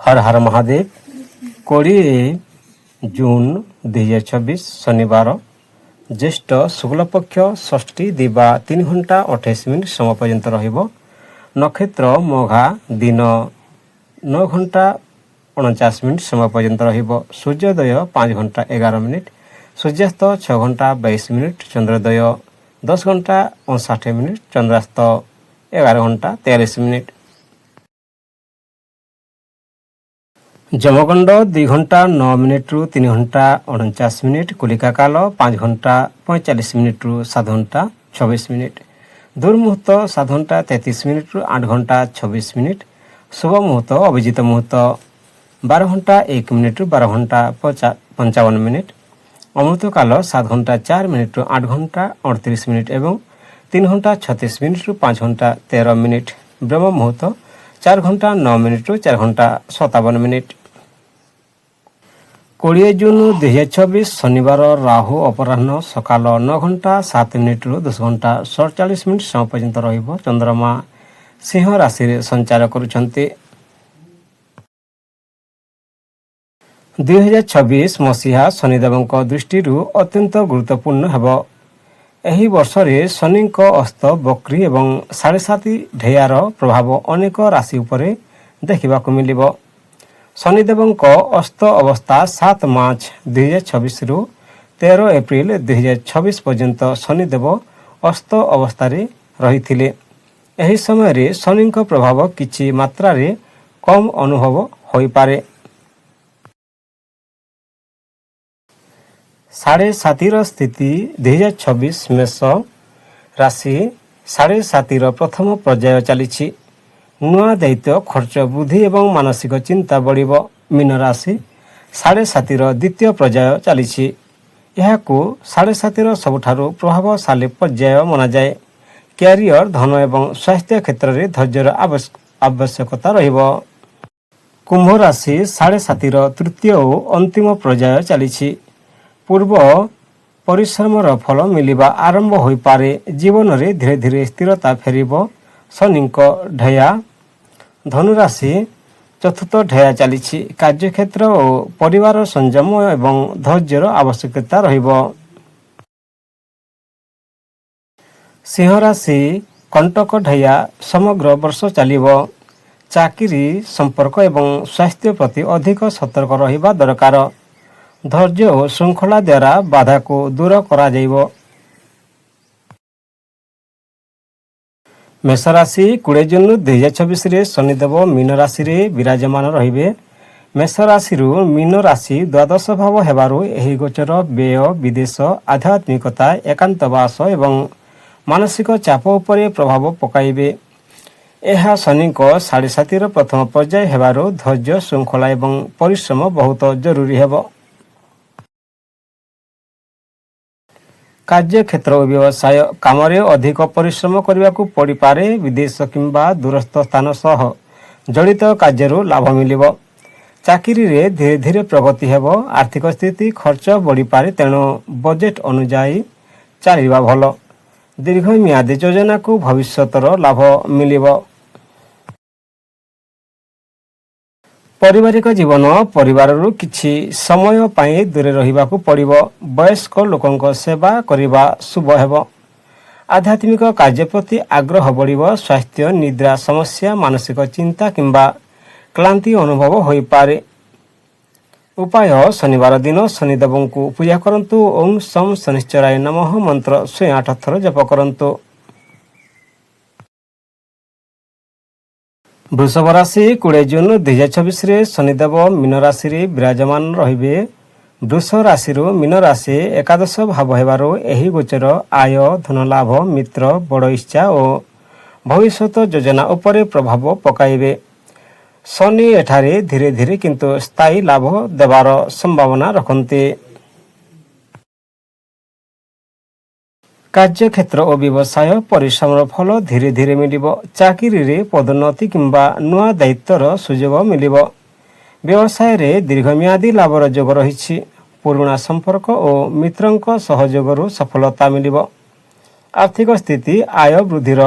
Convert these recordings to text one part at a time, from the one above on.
हर हर महादेव 20 जून 2024 शनिवार ज्येष्ठ शुक्लपक्ष षष्ठी दिवा 3 घंटा 28 मिनिट समय पर्यंत रहिब। नक्षत्र मघा दिन 9 घंटा 49 मिनिट समय पर्यंत रहिब। सूर्योदय 5 घंटा 11 मिनिट, सूर्यास्त 6 घंटा 22 मिनिट, चंद्रोदय 10 घंटा 59 मिनिट, चंद्रास्त 11 घंटा 43 मिनिट। जमगंड 2 घंटा 9 मिनिट रु 3 घंटा 49 मिनिट, कुलिका काल 5 घंटा 45 मिनिट रु 7 घंटा 26 मिनिट, दुर्मुहूर्त 7 घंटा 33 मिनिट रु 8 घंटा 26 मिनिट, शुभ मुहूर्त अभिजित मुहूर्त 12 घंटा 1 मिनिट रु 12 घंटा 55 मिनिट, अमृत काल 7 घंटा 4 मिनिट रु 8 घंटा 38 मिनिट एवं 3 घंटा 36 मिनिट रु 5 घंटा 13 मिनिट, ब्रह्म मुहूर्त 4 घंटा 9 मिनिट रु 4 घंटा 57 मिनिट। 20 जून 2024 शनिवार राहु अपराह्न सकाल 9 घंटा 7 मिनिट रु 10 घंटा 47 मिनिट समय पर्यंत रहिब। चंद्रमा सिंह राशि रे संचार करुछन्ते। 2026 मसीहा शनिदेवଙ୍କ दृष्टिରୁ अत्यंत गुरुत्वपूर्ण ହେବ। ଏହି ବର୍ଷରେ ଶନିଙ୍କ ଅସ୍ତ ବକ୍ରି ଏବଂ 7.5 ଢେୟାର ପ୍ରଭାବ ଅନେକ ରାଶି ଉପରେ ଦେଖିବାକୁ ମିଳିବ। ଶନିଦେବଙ୍କ ଅସ୍ତ ଅବସ୍ଥା 7 ମାର୍ଚ୍ଚ 2026 ରୁ 13 ଏପ୍ରିଲ 2026 ପର୍ଯ୍ୟନ୍ତ ଶନିଦେବ ଅସ୍ତ ଅବସ୍ଥାରେ ରହିଥିଲେ। ଏହି ସମୟରେ ଶନିଙ୍କ ପ୍ରଭାବ କିଛି ମାତ୍ରାରେ କମ୍ ଅନୁଭବ ହୋଇପାରେ। 7.5ର ସ୍ଥିତି 2026 ମେଷ ରାଶି 7.5ର ପ୍ରଥମ ପର୍ଯ୍ୟାୟ ଚାଲିଛି। ନୂଆ ଦାୟିତ୍ୱ ଖର୍ଚ୍ଚ ବୃଦ୍ଧି ଏବଂ ମାନସିକ ଚିନ୍ତା ବଢ଼ିବ। ମୀନ ରାଶି 7.5ର ଦ୍ୱିତୀୟ ପର୍ଯ୍ୟାୟ ଚାଲିଛି। ଏହାକୁ 7.5ର ସବୁଠାରୁ ପ୍ରଭାବଶାଳୀ ପର୍ଯ୍ୟାୟ ମନାଯାଏ। କ୍ୟାରିୟର, ଧନ ଏବଂ ସ୍ୱାସ୍ଥ୍ୟ କ୍ଷେତ୍ରରେ ଧୈର୍ଯ୍ୟର ଆବଶ୍ୟକତା ରହିବ। କୁମ୍ଭ ରାଶି 7.5ର ତୃତୀୟ ଓ ଅନ୍ତିମ ପର୍ଯ୍ୟାୟ ଚାଲିଛି। ପୂର୍ବ ପରିଶ୍ରମର ଫଳ ମିଳିବା ଆରମ୍ଭ ହୋଇପାରେ। ଜୀବନରେ ଧୀରେ ଧୀରେ ସ୍ଥିରତା ଫେରିବ। ଶନିଙ୍କ ଢେୟା ଧନୁରାଶି 4ଥ ଢେୟା ଚାଲିଛି। କାର୍ଯ୍ୟକ୍ଷେତ୍ର ଓ ପରିବାର ସଂଯମ ଏବଂ ଧୈର୍ଯ୍ୟର ଆବଶ୍ୟକତା ରହିବ। ସିଂହ ରାଶି କଣ୍ଟକ ଢେୟା ସମଗ୍ର ବର୍ଷ ଚାଲିବ। ଚାକିରି, ସମ୍ପର୍କ ଏବଂ ସ୍ୱାସ୍ଥ୍ୟ ପ୍ରତି ଅଧିକ ସତର୍କ ରହିବା ଦରକାର। ଧୈର୍ଯ୍ୟ ଓ ଶୃଙ୍ଖଳା ଦ୍ୱାରା ବାଧାକୁ ଦୂର କରାଯିବ। ମେଷ ରାଶି 20 ଜୁନ 2026ରେ ଶନିଦେବ ମୀନ ରାଶିରେ ବିରାଜମାନ ରହିବେ। ମେଷ ରାଶିରୁ ମୀନ ରାଶି ଦ୍ୱାଦଶ ଭାବ ହେବାରୁ ଏହି ଗୋଚର ବ୍ୟୟ, ବିଦେଶ, ଆଧ୍ୟାତ୍ମିକତା, ଏକାନ୍ତବାସ ଏବଂ ମାନସିକ ଚାପ ଉପରେ ପ୍ରଭାବ ପକାଇବେ। ଏହା ଶନିଙ୍କ 7.5ର ପ୍ରଥମ ପର୍ଯ୍ୟାୟ ହେବାରୁ ଧୈର୍ଯ୍ୟ, ଶୃଙ୍ଖଳା ଏବଂ ପରିଶ୍ରମ ବହୁତ ଜରୁରୀ ହେବ। କାର୍ଯ୍ୟକ୍ଷେତ୍ର ଓ ବ୍ୟବସାୟ କାମରେ ଅଧିକ ପରିଶ୍ରମ କରିବାକୁ ପଡ଼ିପାରେ। ବିଦେଶ କିମ୍ବା ଦୂରସ୍ଥ ସ୍ଥାନ ସହ ଜଡ଼ିତ କାର୍ଯ୍ୟରୁ ଲାଭ ମିଳିବ। ଚାକିରିରେ ଧୀରେ ଧୀରେ ପ୍ରଗତି ହେବ। ଆର୍ଥିକ ସ୍ଥିତି ଖର୍ଚ୍ଚ ବଢ଼ିପାରେ, ତେଣୁ ବଜେଟ୍ ଅନୁଯାୟୀ ଚାଲିବା ଭଲ। ଦୀର୍ଘମିଆଦୀ ଯୋଜନାକୁ ଭବିଷ୍ୟତର ଲାଭ ମିଳିବ। ପାରିବାରିକ ଜୀବନ ପରିବାରରୁ କିଛି ସମୟ ପାଇଁ ଦୂରେ ରହିବାକୁ ପଡ଼ିବ। ବୟସ୍କ ଲୋକଙ୍କ ସେବା କରିବା ଶୁଭ ହେବ। ଆଧ୍ୟାତ୍ମିକ କାର୍ଯ୍ୟ ପ୍ରତି ଆଗ୍ରହ ବଢ଼ିବ। ସ୍ୱାସ୍ଥ୍ୟ, ନିଦ୍ରା ସମସ୍ୟା, ମାନସିକ ଚିନ୍ତା କିମ୍ବା କ୍ଳାନ୍ତି ଅନୁଭବ ହୋଇପାରେ। ଉପାୟ ଶନିବାର ଦିନ ଶନିଦେବଙ୍କୁ ପୂଜା କରନ୍ତୁ। ଓಂ ଶଂ ଶନିଶ୍ଚରାୟ ନମଃ ମନ୍ତ୍ର 108 ଥର ଜପ କରନ୍ତୁ। ବୃଷଭ ରାଶି 20 ଜୁନ 2026ରେ ଶନିଦେବ ମୀନ ରାଶିରେ ବିରାଜମାନ ରହିବେ। ବୃଷ ରାଶିରୁ ମୀନ ରାଶି ଏକାଦଶ ଭାବ ହେବାରୁ ଏହି ଗୋଚର ଆୟ, ଧନଲାଭ, ମିତ୍ର, ବଡ଼ ଇଚ୍ଛା ଓ ଭବିଷ୍ୟତ ଯୋଜନା ଉପରେ ପ୍ରଭାବ ପକାଇବେ। ଶନି ଏଠାରେ ଧୀରେ ଧୀରେ କିନ୍ତୁ ସ୍ଥାୟୀ ଲାଭ ଦେବାର ସମ୍ଭାବନା ରଖନ୍ତି। କାର୍ଯ୍ୟକ୍ଷେତ୍ର ଓ ବ୍ୟବସାୟ ପରିଶ୍ରମର ଫଳ ଧୀରେ ଧୀରେ ମିଳିବ। ଚାକିରିରେ ପଦୋନ୍ନତି କିମ୍ବା ନୂଆ ଦାୟିତ୍ୱର ସୁଯୋଗ ମିଳିବ। ବ୍ୟବସାୟରେ ଦୀର୍ଘମିଆଦୀ ଲାଭର ଯୋଗ ରହିଛି। ପୁରୁଣା ସମ୍ପର୍କ ଓ ମିତ୍ରଙ୍କ ସହଯୋଗରୁ ସଫଳତା ମିଳିବ। ଆର୍ଥିକ ସ୍ଥିତି ଆୟ ବୃଦ୍ଧିର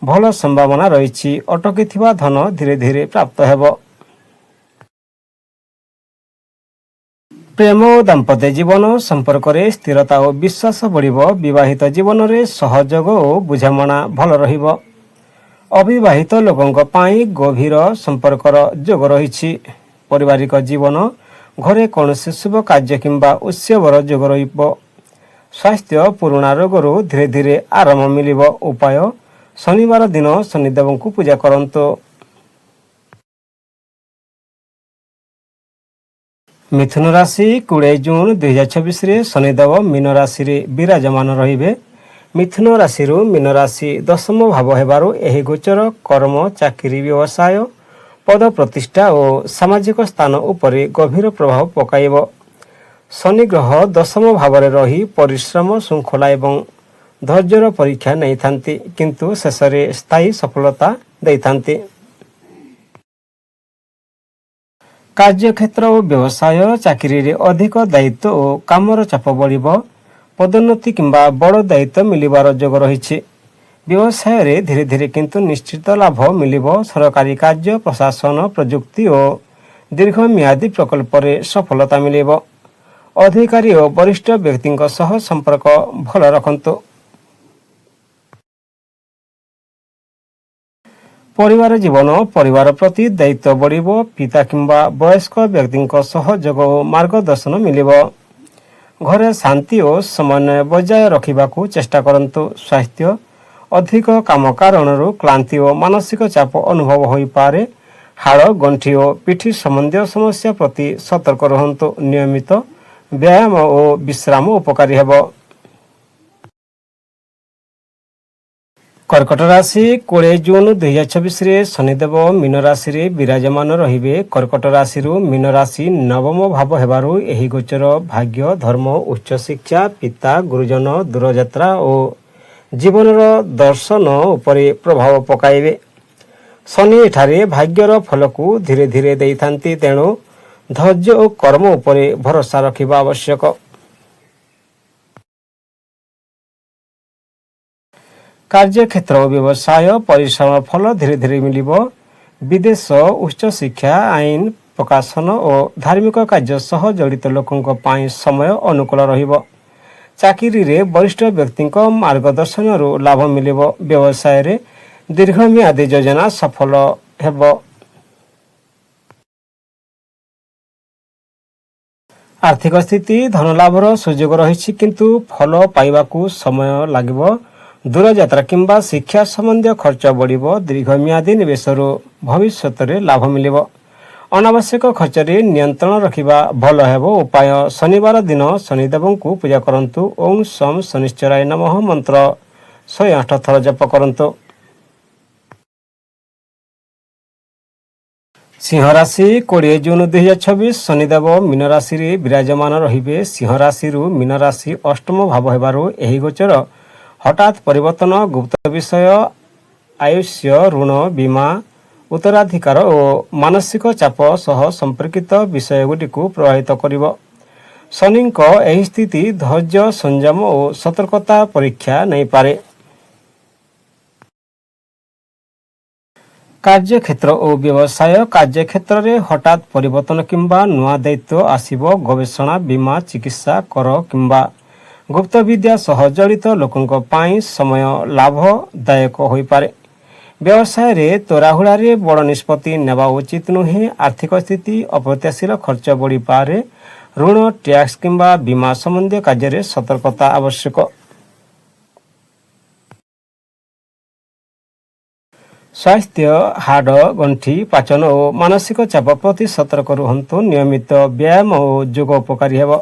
ଭଲ ସମ୍ଭାବନା ରହିଛି। ଅଟକିଥିବା ଧନ ଧୀରେ ଧୀରେ ପ୍ରାପ୍ତ ହେବ। ପ୍ରେମ ଓ ଦାମ୍ପତ୍ୟ ଜୀବନ ସମ୍ପର୍କରେ ସ୍ଥିରତା ଓ ବିଶ୍ୱାସ ବଢ଼ିବ। ବିବାହିତ ଜୀବନରେ ସହଯୋଗ ଓ ବୁଝାମଣା ଭଲ ରହିବ। ଅବିବାହିତ ଲୋକଙ୍କ ପାଇଁ ଗଭୀର ସମ୍ପର୍କର ଯୋଗ ରହିଛି। ପାରିବାରିକ ଜୀବନ, ଘରେ କୌଣସି ଶୁଭ କାର୍ଯ୍ୟ କିମ୍ବା ଉତ୍ସବର ଯୋଗ ରହିବ। ସ୍ୱାସ୍ଥ୍ୟ, ପୁରୁଣା ରୋଗରୁ ଧୀରେ ଧୀରେ ଆରାମ ମିଳିବ। ଉପାୟ: ଶନିବାର ଦିନ ଶନିଦେବଙ୍କୁ ପୂଜା କରନ୍ତୁ। ମିଥୁନ ରାଶି 20 ଜୁନ 2024ରେ ଶନିଦେବ ମୀନ ରାଶିରେ ବିରାଜମାନ ରହିବେ। ମିଥୁନ ରାଶିରୁ ମୀନ ରାଶି ଦଶମ ଭାବ ହେବାରୁ ଏହି ଗୋଚର କର୍ମ, ଚାକିରି, ବ୍ୟବସାୟ, ପଦ ପ୍ରତିଷ୍ଠା ଓ ସାମାଜିକ ସ୍ଥାନ ଉପରେ ଗଭୀର ପ୍ରଭାବ ପକାଇବ। ଶନି ଗ୍ରହ ଦଶମ ଭାବରେ ରହି ପରିଶ୍ରମ, ଶୃଙ୍ଖଳା ଏବଂ ଧୈର୍ଯ୍ୟର ପରୀକ୍ଷା ନେଇଥାନ୍ତି, କିନ୍ତୁ ଶେଷରେ ସ୍ଥାୟୀ ସଫଳତା ଦେଇଥାନ୍ତି। କାର୍ଯ୍ୟକ୍ଷେତ୍ର ଓ ବ୍ୟବସାୟ, ଚାକିରିରେ ଅଧିକ ଦାୟିତ୍ୱ ଓ କାମର ଚାପ ବଢ଼ିବ। ପଦୋନ୍ନତି କିମ୍ବା ବଡ଼ ଦାୟିତ୍ୱ ମିଳିବାର ଯୋଗ ରହିଛି। ବ୍ୟବସାୟରେ ଧୀରେ ଧୀରେ କିନ୍ତୁ ନିଶ୍ଚିତ ଲାଭ ମିଳିବ। ସରକାରୀ କାର୍ଯ୍ୟ, ପ୍ରଶାସନ, ପ୍ରଯୁକ୍ତି ଓ ଦୀର୍ଘମିଆଦୀ ପ୍ରକଳ୍ପରେ ସଫଳତା ମିଳିବ। ଅଧିକାରୀ ଓ ବରିଷ୍ଠ ବ୍ୟକ୍ତିଙ୍କ ସହ ସମ୍ପର୍କ ଭଲ ରଖନ୍ତୁ। ପରିବାର ଜୀବନ, ପରିବାର ପ୍ରତି ଦାୟିତ୍ୱ ବଢ଼ିବ। ପିତା କିମ୍ବା ବୟସ୍କ ବ୍ୟକ୍ତିଙ୍କ ସହଯୋଗ ଓ ମାର୍ଗଦର୍ଶନ ମିଳିବ। ଘରେ ଶାନ୍ତି ଓ ସମନ୍ୱୟ ବଜାୟ ରଖିବାକୁ ଚେଷ୍ଟା କରନ୍ତୁ। ସ୍ୱାସ୍ଥ୍ୟ, ଅଧିକ କାମ କାରଣରୁ କ୍ଳାନ୍ତି ଓ ମାନସିକ ଚାପ ଅନୁଭବ ହୋଇପାରେ। ହାଡ଼, ଗଣ୍ଠି ଓ ପିଠି ସମ୍ବନ୍ଧୀୟ ସମସ୍ୟା ପ୍ରତି ସତର୍କ ରୁହନ୍ତୁ। ନିୟମିତ ବ୍ୟାୟାମ ଓ ବିଶ୍ରାମ ଉପକାରୀ ହେବ। କର୍କଟ ରାଶି 20 ଜୁନ 2024ରେ ଶନିଦେବ ମୀନ ରାଶିରେ ବିରାଜମାନ ରହିବେ। କର୍କଟ ରାଶିରୁ ମୀନ ରାଶି ନବମ ଭାବ ହେବାରୁ ଏହି ଗୋଚର ଭାଗ୍ୟ, ଧର୍ମ, ଉଚ୍ଚଶିକ୍ଷା, ପିତା, ଗୁରୁଜନ, ଦୂରଯାତ୍ରା ଓ ଜୀବନର ଦର୍ଶନ ଉପରେ ପ୍ରଭାବ ପକାଇବେ। ଶନି ଏଠାରେ ଭାଗ୍ୟର ଫଲକୁ ଧୀରେ ଧୀରେ ଦେଇଥାନ୍ତି, ତେଣୁ ଧୈର୍ଯ୍ୟ ଓ କର୍ମ ଉପରେ ଭରସା ରଖିବା ଆବଶ୍ୟକ। କାର୍ଯ୍ୟକ୍ଷେତ୍ର ଓ ବ୍ୟବସାୟ, ପରିଶ୍ରମ ଫଳ ଧୀରେ ଧୀରେ ମିଳିବ। ବିଦେଶ, ଉଚ୍ଚଶିକ୍ଷା, ଆଇନ, ପ୍ରକାଶନ ଓ ଧାର୍ମିକ କାର୍ଯ୍ୟ ସହ ଜଡ଼ିତ ଲୋକଙ୍କ ପାଇଁ ସମୟ ଅନୁକୂଳ ରହିବ। ଚାକିରିରେ ବରିଷ୍ଠ ବ୍ୟକ୍ତିଙ୍କ ମାର୍ଗଦର୍ଶନରୁ ଲାଭ ମିଳିବ। ବ୍ୟବସାୟରେ ଦୀର୍ଘମିଆଦୀ ଯୋଜନା ସଫଳ ହେବ। ଆର୍ଥିକ ସ୍ଥିତି, ଧନଲାଭର ସୁଯୋଗ ରହିଛି, କିନ୍ତୁ ଫଳ ପାଇବାକୁ ସମୟ ଲାଗିବ। ଦୂରଯାତ୍ରା କିମ୍ବା ଶିକ୍ଷା ସମ୍ବନ୍ଧୀୟ ଖର୍ଚ୍ଚ ବଢ଼ିବ। ଦୀର୍ଘମିଆଦୀ ନିବେଶରୁ ଭବିଷ୍ୟତରେ ଲାଭ ମିଳିବ। ଅନାବଶ୍ୟକ ଖର୍ଚ୍ଚରେ ନିୟନ୍ତ୍ରଣ ରଖିବା ଭଲ ହେବ। ଉପାୟ: ଶନିବାର ଦିନ ଶନିଦେବଙ୍କୁ ପୂଜା କରନ୍ତୁ। ଓଁ ଶମ୍ ଶନିଶ୍ଚରାୟ ନମଃ ମନ୍ତ୍ର 108 ଥର ଜପ କରନ୍ତୁ। ସିଂହ ରାଶି 20 ଜୁନ 2026 ଶନିଦେବ ମୀନ ରାଶିରେ ବିରାଜମାନ ରହିବେ। ସିଂହ ରାଶିରୁ ମୀନ ରାଶି ଅଷ୍ଟମ ଭାବ ହେବାରୁ ଏହି ଗୋଚର ହଠାତ୍ ପରିବର୍ତ୍ତନ, ଗୁପ୍ତ ବିଷୟ, ଆୟୁଷ୍ୟ, ଋଣ, ବୀମା, ଉତ୍ତରାଧିକାର ଓ ମାନସିକ ଚାପ ସହ ସମ୍ପର୍କିତ ବିଷୟଗୁଡ଼ିକୁ ପ୍ରଭାବିତ କରିବ। ଶନିଙ୍କ ଏହି ସ୍ଥିତି ଧୈର୍ଯ୍ୟ, ସଂଯମ ଓ ସତର୍କତା ପରୀକ୍ଷା ନେଇପାରେ। କାର୍ଯ୍ୟକ୍ଷେତ୍ର ଓ ବ୍ୟବସାୟ, କାର୍ଯ୍ୟକ୍ଷେତ୍ରରେ ହଠାତ୍ ପରିବର୍ତ୍ତନ କିମ୍ବା ନୂଆ ଦାୟିତ୍ୱ ଆସିବ। ଗବେଷଣା, ବୀମା, ଚିକିତ୍ସା, କର କିମ୍ବା ଗୁପ୍ତ ବିଦ୍ୟା ସହ ଜଡ଼ିତ ଲୋକଙ୍କ ପାଇଁ ସମୟ ଲାଭଦାୟକ ହୋଇପାରେ। ବ୍ୟବସାୟରେ ତୋରାହୁଡ଼ାରେ ବଡ଼ ନିଷ୍ପତ୍ତି ନେବା ଉଚିତ ନୁହେଁ। ଆର୍ଥିକ ସ୍ଥିତି, ଅପ୍ରତ୍ୟାଶିତ ଖର୍ଚ୍ଚ ବଢ଼ିପାରେ। ଋଣ, ଟ୍ୟାକ୍ସ କିମ୍ବା ବୀମା ସମ୍ବନ୍ଧୀୟ କାର୍ଯ୍ୟରେ ସତର୍କତା ଆବଶ୍ୟକ। ସ୍ୱାସ୍ଥ୍ୟ, ହାଡ଼, ଗଣ୍ଠି, ପାଚନ ଓ ମାନସିକ ଚାପ ପ୍ରତି ସତର୍କ ରୁହନ୍ତୁ। ନିୟମିତ ବ୍ୟାୟାମ ଓ ଯୋଗ ଉପକାରୀ ହେବ।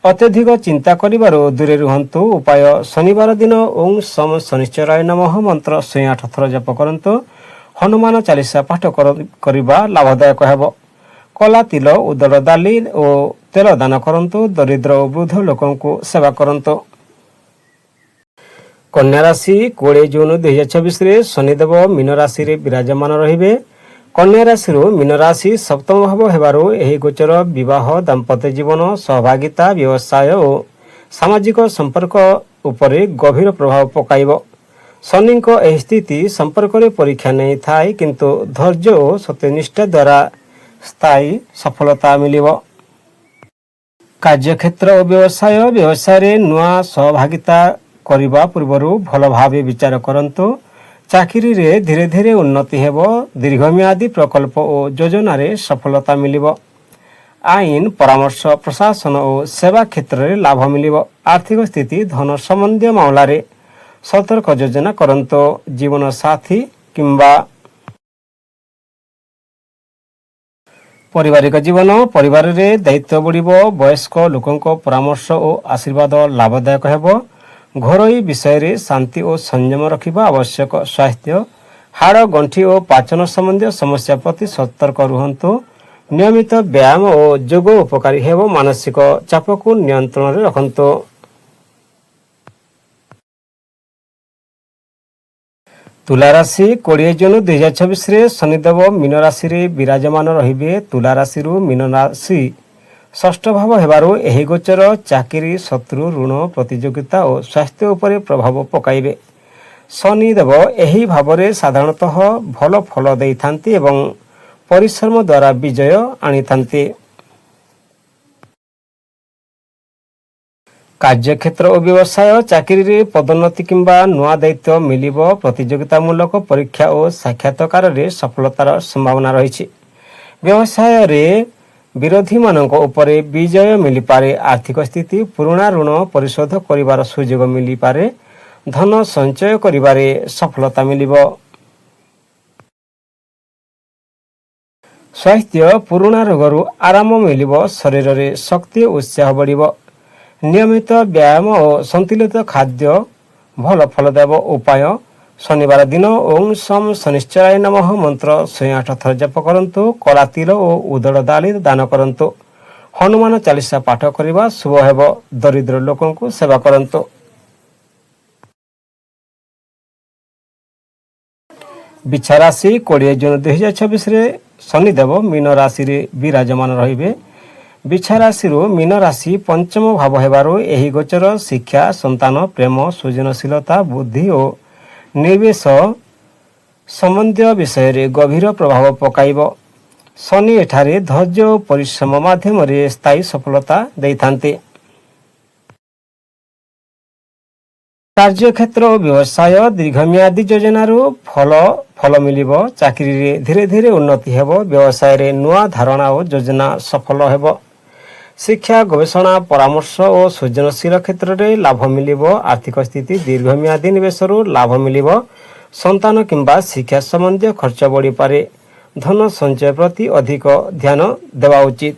ଅତ୍ୟଧିକ ଚିନ୍ତା କରିବାରୁ ଦୂରେ ରୁହନ୍ତୁ। ଉପାୟ: ଶନିବାର ଦିନ ଓଁ ଶମ୍ ଶନିଶ୍ଚରାୟ ନମଃ ମନ୍ତ୍ର 108 ଥର ଜପ କରନ୍ତୁ। ହନୁମାନ ଚାଳିଶା ପାଠ କରିବା ଲାଭଦାୟକ ହେବ। କଳା ତିଲ, ଉଦର ଡାଲି ଓ ତେଲ ଦାନ କରନ୍ତୁ। ଦରିଦ୍ର ଓ ବୃଦ୍ଧ ଲୋକଙ୍କୁ ସେବା କରନ୍ତୁ। କନ୍ୟା ରାଶି 20 ଜୁନ 2026ରେ ଶନିଦେବ ମୀନ ରାଶିରେ ବିରାଜମାନ ରହିବେ। କନ୍ୟା ରାଶିରୁ ମୀନ ରାଶି ସପ୍ତମ ଭାବ ହେବାରୁ ଏହି ଗୋଚର ବିବାହ, ଦାମ୍ପତ୍ୟ ଜୀବନ, ସହଭାଗିତା, ବ୍ୟବସାୟ ଓ ସାମାଜିକ ସମ୍ପର୍କ ଉପରେ ଗଭୀର ପ୍ରଭାବ ପକାଇବ। ଶନିଙ୍କ ଏହି ସ୍ଥିତି ସମ୍ପର୍କରେ ପରୀକ୍ଷା ନେଇଥାଏ, କିନ୍ତୁ ଧୈର୍ଯ୍ୟ ଓ ସତ୍ୟନିଷ୍ଠା ଦ୍ୱାରା ସ୍ଥାୟୀ ସଫଳତା ମିଳିବ। କାର୍ଯ୍ୟକ୍ଷେତ୍ର ଓ ବ୍ୟବସାୟରେ ନୂଆ ସହଭାଗିତା କରିବା ପୂର୍ବରୁ ଭଲ ଭାବେ ବିଚାର କରନ୍ତୁ। ଚାକିରିରେ ଧୀରେ ଧୀରେ ଉନ୍ନତି ହେବ। ଦୀର୍ଘମିଆଦୀ ପ୍ରକଳ୍ପ ଓ ଯୋଜନାରେ ସଫଳତା ମିଳିବ। ଆଇନ, ପରାମର୍ଶ, ପ୍ରଶାସନ ଓ ସେବା କ୍ଷେତ୍ରରେ ଲାଭ ମିଳିବ। ଆର୍ଥିକ ସ୍ଥିତି, ଧନ ସମ୍ବନ୍ଧୀୟ ମାମଲାରେ ସତର୍କ ଯୋଜନା କରନ୍ତୁ। ଜୀବନସାଥୀ କିମ୍ବା ପାରିବାରିକ ଜୀବନ, ପରିବାରରେ ଦାୟିତ୍ୱ ବଢ଼ିବ। ବୟସ୍କ ଲୋକଙ୍କ ପରାମର୍ଶ ଓ ଆଶୀର୍ବାଦ ଲାଭଦାୟକ ହେବ। ଘରୋଇ ବିଷୟରେ ଶାନ୍ତି ଓ ସଂଯମ ରଖିବା ଆବଶ୍ୟକ। ସ୍ୱାସ୍ଥ୍ୟ, ହାଡ଼, ଗଣ୍ଠି ଓ ପାଚନ ସମ୍ବନ୍ଧୀୟ ସମସ୍ୟା ପ୍ରତି ସତର୍କ ରୁହନ୍ତୁ। ନିୟମିତ ବ୍ୟାୟାମ ଓ ଯୋଗ ଉପକାରୀ ହେବ। ମାନସିକ ଚାପକୁ ନିୟନ୍ତ୍ରଣରେ ରଖନ୍ତୁ। ତୁଲା ରାଶି 20 ଜୁନ 2026ରେ ଶନିଦେବ ମୀନ ରାଶିରେ ବିରାଜମାନ ରହିବେ। ତୁଲା ରାଶିରୁ ମୀନ ରାଶି ଷଷ୍ଠ ଭାବ ହେବାରୁ ଏହି ଗୋଚର ଚାକିରି, ଶତ୍ରୁ, ଋଣ, ପ୍ରତିଯୋଗିତା ଓ ସ୍ୱାସ୍ଥ୍ୟ ଉପରେ ପ୍ରଭାବ ପକାଇବେ। ଶନିଦେବ ଏହି ଭାବରେ ସାଧାରଣତଃ ଭଲ ଫଳ ଦେଇଥାନ୍ତି ଏବଂ ପରିଶ୍ରମ ଦ୍ୱାରା ବିଜୟ ଆଣିଥାନ୍ତି। କାର୍ଯ୍ୟକ୍ଷେତ୍ର ଓ ବ୍ୟବସାୟ, ଚାକିରିରେ ପଦୋନ୍ନତି କିମ୍ବା ନୂଆ ଦାୟିତ୍ୱ ମିଳିବ। ପ୍ରତିଯୋଗିତାମୂଳକ ପରୀକ୍ଷା ଓ ସାକ୍ଷାତକାରରେ ସଫଳତାର ସମ୍ଭାବନା ରହିଛି। ବ୍ୟବସାୟରେ ବିରୋଧୀମାନଙ୍କ ଉପରେ ବିଜୟ ମିଳିପାରେ। ଆର୍ଥିକ ସ୍ଥିତି, ପୁରୁଣା ଋଣ ପରିଶୋଧ କରିବାର ସୁଯୋଗ ମିଳିପାରେ। ଧନ ସଞ୍ଚୟ କରିବାରେ ସଫଳତା ମିଳିବ। ସ୍ୱାସ୍ଥ୍ୟ, ପୁରୁଣା ରୋଗରୁ ଆରାମ ମିଳିବ। ଶରୀରରେ ଶକ୍ତି ଓ ଉତ୍ସାହ ବଢ଼ିବ। ନିୟମିତ ବ୍ୟାୟାମ ଓ ସନ୍ତୁଳିତ ଖାଦ୍ୟ ଭଲ ଫଳ ଦେବ। ଉପାୟ, ଶନିବାର ଦିନ ଓଂ ସମ୍ ଶନିଶ୍ଚରାୟ ନମଃ ମନ୍ତ୍ର 108 ଥର ଜପ କରନ୍ତୁ। କଳା ତିଳ ଓ ଉଦଳ ଡାଲି ଦାନ କରନ୍ତୁ। ହନୁମାନ ଚାଳିଶା ପାଠ କରିବା ଶୁଭ ହେବ। ଦରିଦ୍ର ଲୋକଙ୍କୁ ସେବା କରନ୍ତୁ। ବିଛା ରାଶି 20 ଜୁନ 2026ରେ ଶନିଦେବ ମୀନ ରାଶିରେ ବିରାଜମାନ ରହିବେ। ବିଛା ରାଶିରୁ ମୀନ ରାଶି ପଞ୍ଚମ ଭାବ ହେବାରୁ ଏହି ଗୋଚର ଶିକ୍ଷା, ସନ୍ତାନ, ପ୍ରେମ, ସୃଜନଶୀଳତା, ବୁଦ୍ଧି ଓ ନିବେଶ ସମ୍ବନ୍ଧୀୟ ବିଷୟରେ ଗଭୀର ପ୍ରଭାବ ପକାଇବ। ଶନି ଏଠାରେ ଧୈର୍ଯ୍ୟ ଓ ପରିଶ୍ରମ ମାଧ୍ୟମରେ ସ୍ଥାୟୀ ସଫଳତା ଦେଇଥାନ୍ତି। କାର୍ଯ୍ୟକ୍ଷେତ୍ର ଓ ବ୍ୟବସାୟ, ଦୀର୍ଘମିଆଦୀ ଯୋଜନାରୁ ଫଳ ମିଳିବ। ଚାକିରିରେ ଧୀରେ ଧୀରେ ଉନ୍ନତି ହେବ। ବ୍ୟବସାୟରେ ନୂଆ ଧାରଣା ଓ ଯୋଜନା ସଫଳ ହେବ। ଶିକ୍ଷା, ଗବେଷଣା, ପରାମର୍ଶ ଓ ସୃଜନଶୀଳ କ୍ଷେତ୍ରରେ ଲାଭ ମିଳିବ। ଆର୍ଥିକ ସ୍ଥିତି, ଦୀର୍ଘମିଆଦୀ ନିବେଶରୁ ଲାଭ ମିଳିବ। ସନ୍ତାନ କିମ୍ବା ଶିକ୍ଷା ସମ୍ବନ୍ଧୀୟ ଖର୍ଚ୍ଚ ବଢ଼ିପାରେ। ଧନ ସଞ୍ଚୟ ପ୍ରତି ଅଧିକ ଧ୍ୟାନ ଦେବା ଉଚିତ।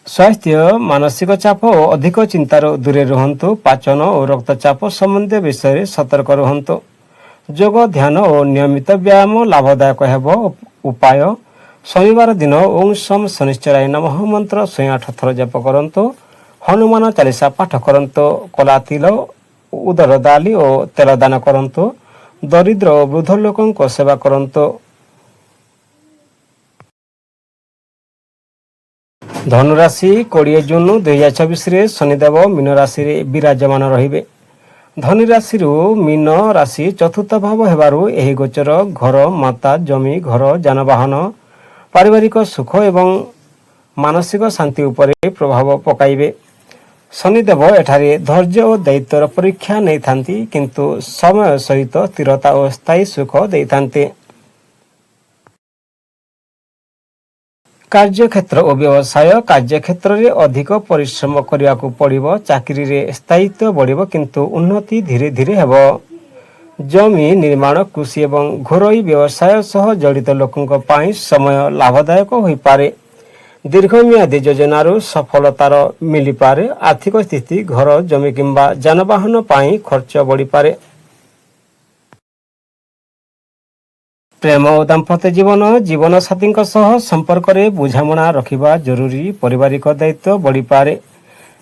ସ୍ୱାସ୍ଥ୍ୟ, ମାନସିକ ଚାପ ଓ ଅଧିକ ଚିନ୍ତାରୁ ଦୂରରେ ରୁହନ୍ତୁ। ପାଚନ ଓ ରକ୍ତଚାପ ସମ୍ବନ୍ଧୀୟ ବିଷୟରେ ସତର୍କ ରୁହନ୍ତୁ। ଯୋଗ, ଧ୍ୟାନ ଓ ନିୟମିତ ବ୍ୟାୟାମ ଲାଭଦାୟକ ହେବ। ଉପାୟ, ଶନିବାର ଦିନ ଓଂ ସମ୍ ଶନିଶ୍ଚରାୟ ନମଃ ମନ୍ତ୍ର 108 ଥର ଜପ କରନ୍ତୁ। ହନୁମାନ ଚାଳିଶା ପାଠ କରନ୍ତୁ। କଳା ତିଳ, ଉଦଳ ଡାଲି ଓ ତେଲ ଦାନ କରନ୍ତୁ। ଦରିଦ୍ର ଓ ବୃଦ୍ଧ ଲୋକଙ୍କ ସେବା କରନ୍ତୁ। ଧନୁରାଶି 20 ଜୁନ 2026ରେ ଶନିଦେବ ମୀନ ରାଶିରେ ବିରାଜମାନ ରହିବେ। ଧନୁ ରାଶିରୁ ମୀନ ରାଶି ଚତୁର୍ଥ ଭାବ ହେବାରୁ ଏହି ଗୋଚର ଘର, ମାତା, ଜମି, ଘର, ଯାନବାହନ, ପାରିବାରିକ ସୁଖ ଏବଂ ମାନସିକ ଶାନ୍ତି ଉପରେ ପ୍ରଭାବ ପକାଇବେ। ଶନିଦେବ ଏଠାରେ ଧୈର୍ଯ୍ୟ ଓ ଦାୟିତ୍ୱର ପରୀକ୍ଷା ନେଇଥାନ୍ତି, କିନ୍ତୁ ସମୟ ସହିତ ସ୍ଥିରତା ଓ ସ୍ଥାୟୀ ସୁଖ ଦେଇଥାନ୍ତି। କାର୍ଯ୍ୟକ୍ଷେତ୍ର ଓ ବ୍ୟବସାୟ, କାର୍ଯ୍ୟକ୍ଷେତ୍ରରେ ଅଧିକ ପରିଶ୍ରମ କରିବାକୁ ପଡ଼ିବ। ଚାକିରିରେ ସ୍ଥାୟିତ୍ୱ ବଢ଼ିବ, କିନ୍ତୁ ଉନ୍ନତି ଧୀରେ ଧୀରେ ହେବ। ଜମି ନିର୍ମାଣ, କୃଷି ଏବଂ ଘରୋଇ ବ୍ୟବସାୟ ସହ ଜଡ଼ିତ ଲୋକଙ୍କ ପାଇଁ ସମୟ ଲାଭଦାୟକ ହୋଇପାରେ। ଦୀର୍ଘମିଆଦୀ ଯୋଜନାରୁ ସଫଳତାର ମିଳିପାରେ। ଆର୍ଥିକ ସ୍ଥିତି, ଘର, ଜମି କିମ୍ବା ଯାନବାହନ ପାଇଁ ଖର୍ଚ୍ଚ ବଢ଼ିପାରେ। ପ୍ରେମ ଓ ଦାମ୍ପତ୍ୟ ଜୀବନ, ଜୀବନସାଥୀଙ୍କ ସହ ସମ୍ପର୍କରେ ବୁଝାମଣା ରଖିବା ଜରୁରୀ। ପାରିବାରିକ ଦାୟିତ୍ୱ ବଢ଼ିପାରେ।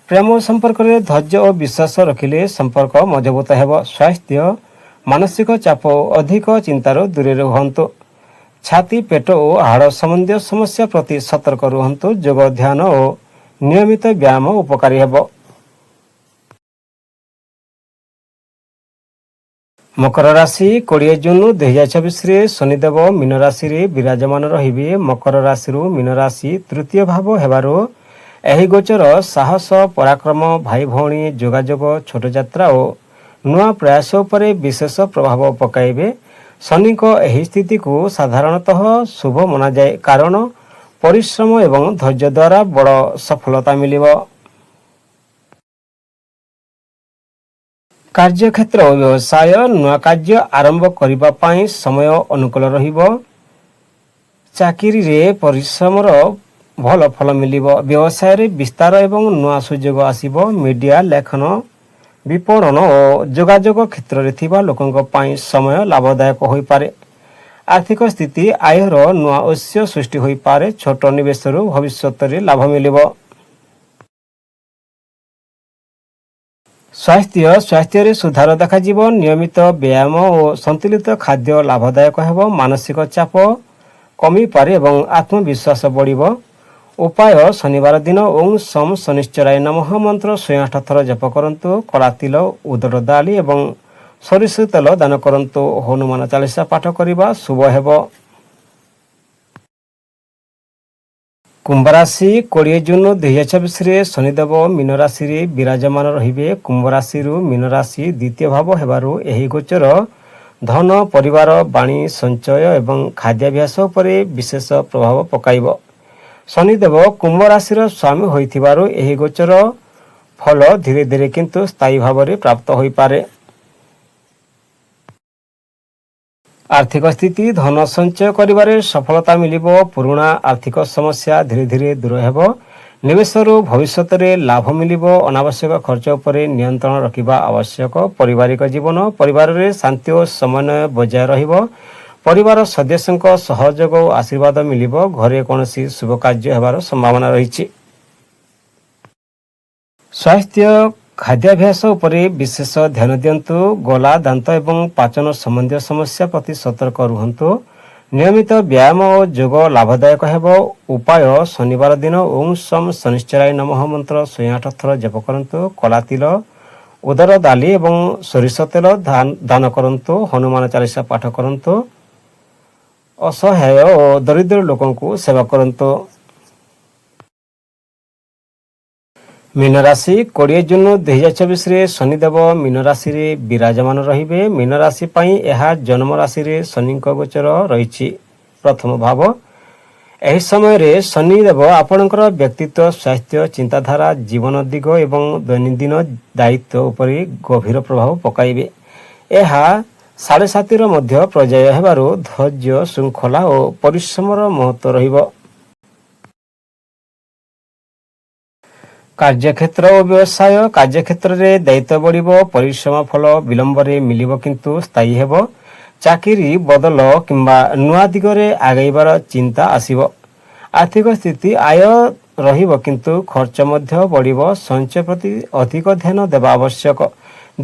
ପ୍ରେମ ସମ୍ପର୍କରେ ଧୈର୍ଯ୍ୟ ଓ ବିଶ୍ୱାସ ରଖିଲେ ସମ୍ପର୍କ ମଜବୁତ ହେବ। ସ୍ୱାସ୍ଥ୍ୟ, ମାନସିକ ଚାପ ଓ ଅଧିକ ଚିନ୍ତାରୁ ଦୂରରେ ରୁହନ୍ତୁ। ଛାତି, ପେଟ ଓ ହାଡ଼ ସମ୍ବନ୍ଧୀୟ ସମସ୍ୟା ପ୍ରତି ସତର୍କ ରୁହନ୍ତୁ। ଯୋଗ, ଧ୍ୟାନ ଓ ନିୟମିତ ବ୍ୟାୟାମ ଉପକାରୀ ହେବ। ମକର ରାଶି 20 ଜୁନ 2024ରେ ଶନିଦେବ ମୀନ ରାଶିରେ ବିରାଜମାନ ରହିବେ। ମକର ରାଶିରୁ ମୀନ ରାଶି ତୃତୀୟ ଭାବ ହେବାରୁ ଏହି ଗୋଚର ସାହସ, ପରାକ୍ରମ, ଭାଇ ଭଉଣୀ ଯୋଗାଯୋଗ, ଛୋଟ ଯାତ୍ରା ଓ ନୂଆ ପ୍ରୟାସ ଉପରେ ବିଶେଷ ପ୍ରଭାବ ପକାଇବେ। ଶନିଙ୍କ ଏହି ସ୍ଥିତିକୁ ସାଧାରଣତଃ ଶୁଭ ମନାଯାଏ, କାରଣ ପରିଶ୍ରମ ଏବଂ ଧୈର୍ଯ୍ୟ ଦ୍ୱାରା ବଡ଼ ସଫଳତା ମିଳିବ। କାର୍ଯ୍ୟକ୍ଷେତ୍ର ଓ ବ୍ୟବସାୟ, ନୂଆ କାର୍ଯ୍ୟ ଆରମ୍ଭ କରିବା ପାଇଁ ସମୟ ଅନୁକୂଳ ରହିବ। ଚାକିରିରେ ପରିଶ୍ରମର ଭଲ ଫଳ ମିଳିବ। ବ୍ୟବସାୟରେ ବିସ୍ତାର ଏବଂ ନୂଆ ସୁଯୋଗ ଆସିବ। ମିଡ଼ିଆ, ଲେଖନ, ବିପଣନ ଓ ଯୋଗାଯୋଗ କ୍ଷେତ୍ରରେ ଥିବା ଲୋକଙ୍କ ପାଇଁ ସମୟ ଲାଭଦାୟକ ହୋଇପାରେ। ଆର୍ଥିକ ସ୍ଥିତି, ଆୟର ନୂଆ ଉତ୍ସ ସୃଷ୍ଟି ହୋଇପାରେ। ଛୋଟ ନିବେଶରୁ ଭବିଷ୍ୟତରେ ଲାଭ ମିଳିବ। ସ୍ୱାସ୍ଥ୍ୟରେ ସୁଧାର ଦେଖାଯିବ। ନିୟମିତ ବ୍ୟାୟାମ ଓ ସନ୍ତୁଳିତ ଖାଦ୍ୟ ଲାଭଦାୟକ ହେବ। ମାନସିକ ଚାପ କମିପାରେ ଏବଂ ଆତ୍ମବିଶ୍ୱାସ ବଢ଼ିବ। ଉପାୟ: ଶନିବାର ଦିନ ଓଁ ସମ୍ ଶନିଶ୍ଚରାୟ ନମଃ ମନ୍ତ୍ର 108 ଥର ଜପ କରନ୍ତୁ। କଳା ତିଲ, ଉଦର ଡାଲି ଏବଂ ସୋରିଷ ତେଲ ଦାନ କରନ୍ତୁ। ହନୁମାନ ଚାଳିଶା ପାଠ କରିବା ଶୁଭ ହେବ। କୁମ୍ଭ ରାଶି 20 ଜୁନ 2024ରେ ଶନିଦେବ ମୀନ ରାଶିରେ ବିରାଜମାନ ରହିବେ। କୁମ୍ଭ ରାଶିରୁ ମୀନ ରାଶି ଦ୍ୱିତୀୟ ଭାବ ହେବାରୁ ଏହି ଗୋଚର ଧନ, ପରିବାର, ବାଣୀ, ସଞ୍ଚୟ ଏବଂ ଖାଦ୍ୟାଭ୍ୟାସ ଉପରେ ବିଶେଷ ପ୍ରଭାବ ପକାଇବ। ଶନିଦେବ କୁମ୍ଭ ରାଶିର ସ୍ୱାମୀ ହୋଇଥିବାରୁ ଏହି ଗୋଚର ଫଳ ଧୀରେ ଧୀରେ କିନ୍ତୁ ସ୍ଥାୟୀ ଭାବରେ ପ୍ରାପ୍ତ ହୋଇପାରେ। ଆର୍ଥିକ ସ୍ଥିତି, ଧନ ସଞ୍ଚୟ କରିବାରେ ସଫଳତା ମିଳିବ। ପୁରୁଣା ଆର୍ଥିକ ସମସ୍ୟା ଧୀରେ ଧୀରେ ଦୂର ହେବ। ନିବେଶରୁ ଭବିଷ୍ୟତରେ ଲାଭ ମିଳିବ। ଅନାବଶ୍ୟକ ଖର୍ଚ୍ଚ ଉପରେ ନିୟନ୍ତ୍ରଣ ରଖିବା ଆବଶ୍ୟକ। ପାରିବାରିକ ଜୀବନ, ପରିବାରରେ ଶାନ୍ତି ଓ ସମନ୍ୱୟ ବଜାୟ ରହିବ। ପରିବାର ସଦସ୍ୟଙ୍କ ସହଯୋଗ ଓ ଆଶୀର୍ବାଦ ମିଳିବ। ଘରେ କୌଣସି ଶୁଭ କାର୍ଯ୍ୟ ହେବାର ସମ୍ଭାବନା ରହିଛି। ସ୍ୱାସ୍ଥ୍ୟ, ଖାଦ୍ୟାଭ୍ୟାସ ଉପରେ ବିଶେଷ ଧ୍ୟାନ ଦିଅନ୍ତୁ। ଗଳା, ଦାନ୍ତ ଏବଂ ପାଚନ ସମ୍ବନ୍ଧୀୟ ସମସ୍ୟା ପ୍ରତି ସତର୍କ ରୁହନ୍ତୁ। ନିୟମିତ ବ୍ୟାୟାମ ଓ ଯୋଗ ଲାଭଦାୟକ ହେବ। ଉପାୟ: ଶନିବାର ଦିନ ଓଁ ସମ୍ ଶନିଶ୍ଚରାୟ ନମଃ ମନ୍ତ୍ର 108 ଥର ଜପ କରନ୍ତୁ। କଳା ତିଲ, ଉଦର ଡାଲି ଏବଂ ସୋରିଷ ତେଲ ଦାନ କରନ୍ତୁ। ହନୁମାନ ଚାଳିଶା ପାଠ କରନ୍ତୁ। ଅସହାୟ ଓ ଦରିଦ୍ର ଲୋକଙ୍କୁ ସେବା କରନ୍ତୁ। ମୀନ ରାଶି 20 ଜୁନ 2024ରେ ଶନିଦେବ ମୀନ ରାଶିରେ ବିରାଜମାନ ରହିବେ। ମୀନ ରାଶି ପାଇଁ ଏହା ଜନ୍ମ ରାଶିରେ ଶନିଙ୍କ ଗୋଚର ରହିଛି ପ୍ରଥମ ଭାବ। ଏହି ସମୟରେ ଶନିଦେବ ଆପଣଙ୍କର ବ୍ୟକ୍ତିତ୍ୱ, ସ୍ୱାସ୍ଥ୍ୟ, ଚିନ୍ତାଧାରା, ଜୀବନ ଦିଗ ଏବଂ ଦୈନନ୍ଦିନ ଦାୟିତ୍ୱ ଉପରେ ଗଭୀର ପ୍ରଭାବ ପକାଇବେ। ଏହା 7.5ର ମଧ୍ୟ ପର୍ଯ୍ୟାୟ ହେବାରୁ ଧୈର୍ଯ୍ୟ, ଶୃଙ୍ଖଳା ଓ ପରିଶ୍ରମର ମହତ୍ତ୍ୱ ରହିବ। କାର୍ଯ୍ୟକ୍ଷେତ୍ର ଓ ବ୍ୟବସାୟ, କାର୍ଯ୍ୟକ୍ଷେତ୍ରରେ ଦାୟିତ୍ୱ ବଢ଼ିବ। ପରିଶ୍ରମ ଫଳ ବିଳମ୍ବରେ ମିଳିବ କିନ୍ତୁ ସ୍ଥାୟୀ ହେବ। ଚାକିରି ବଦଳ କିମ୍ବା ନୂଆ ଦିଗରେ ଆଗେଇବାର ଚିନ୍ତା ଆସିବ। ଆର୍ଥିକ ସ୍ଥିତି, ଆୟ ରହିବ କିନ୍ତୁ ଖର୍ଚ୍ଚ ମଧ୍ୟ ବଢ଼ିବ। ସଞ୍ଚୟ ପ୍ରତି ଅଧିକ ଧ୍ୟାନ ଦେବା ଆବଶ୍ୟକ।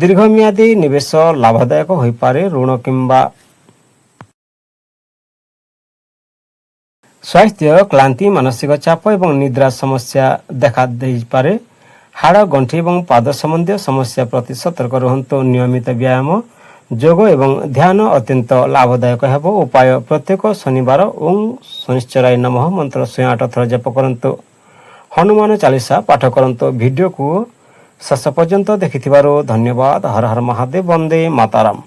ଦୀର୍ଘମିଆଦୀ ନିବେଶ ଲାଭଦାୟକ ହୋଇପାରେ। ଋଣ କିମ୍ବା ସ୍ୱାସ୍ଥ୍ୟ, କ୍ଳାନ୍ତି, ମାନସିକ ଚାପ ଏବଂ ନିଦ୍ରା ସମସ୍ୟା ଦେଖା ଦେଇପାରେ। ହାଡ଼, ଗଣ୍ଠି ଏବଂ ପାଦ ସମ୍ବନ୍ଧୀୟ ସମସ୍ୟା ପ୍ରତି ସତର୍କ ରୁହନ୍ତୁ। ନିୟମିତ ବ୍ୟାୟାମ, ଯୋଗ ଏବଂ ଧ୍ୟାନ ଅତ୍ୟନ୍ତ ଲାଭଦାୟକ ହେବ। ଉପାୟ: ପ୍ରତ୍ୟେକ ଶନିବାର ଓଁ ଶନିଶ୍ଚରାୟ ନମଃ ମନ୍ତ୍ର 108 ଥର ଜପ କରନ୍ତୁ। ହନୁମାନ ଚାଳିଶା ପାଠ କରନ୍ତୁ। ଭିଡ଼ିଓକୁ ଶେଷ ପର୍ଯ୍ୟନ୍ତ ଦେଖିଥିବାରୁ ଧନ୍ୟବାଦ। ହର ହର ମହାଦେବ। ବନ୍ଦେ ମାତରମ୍।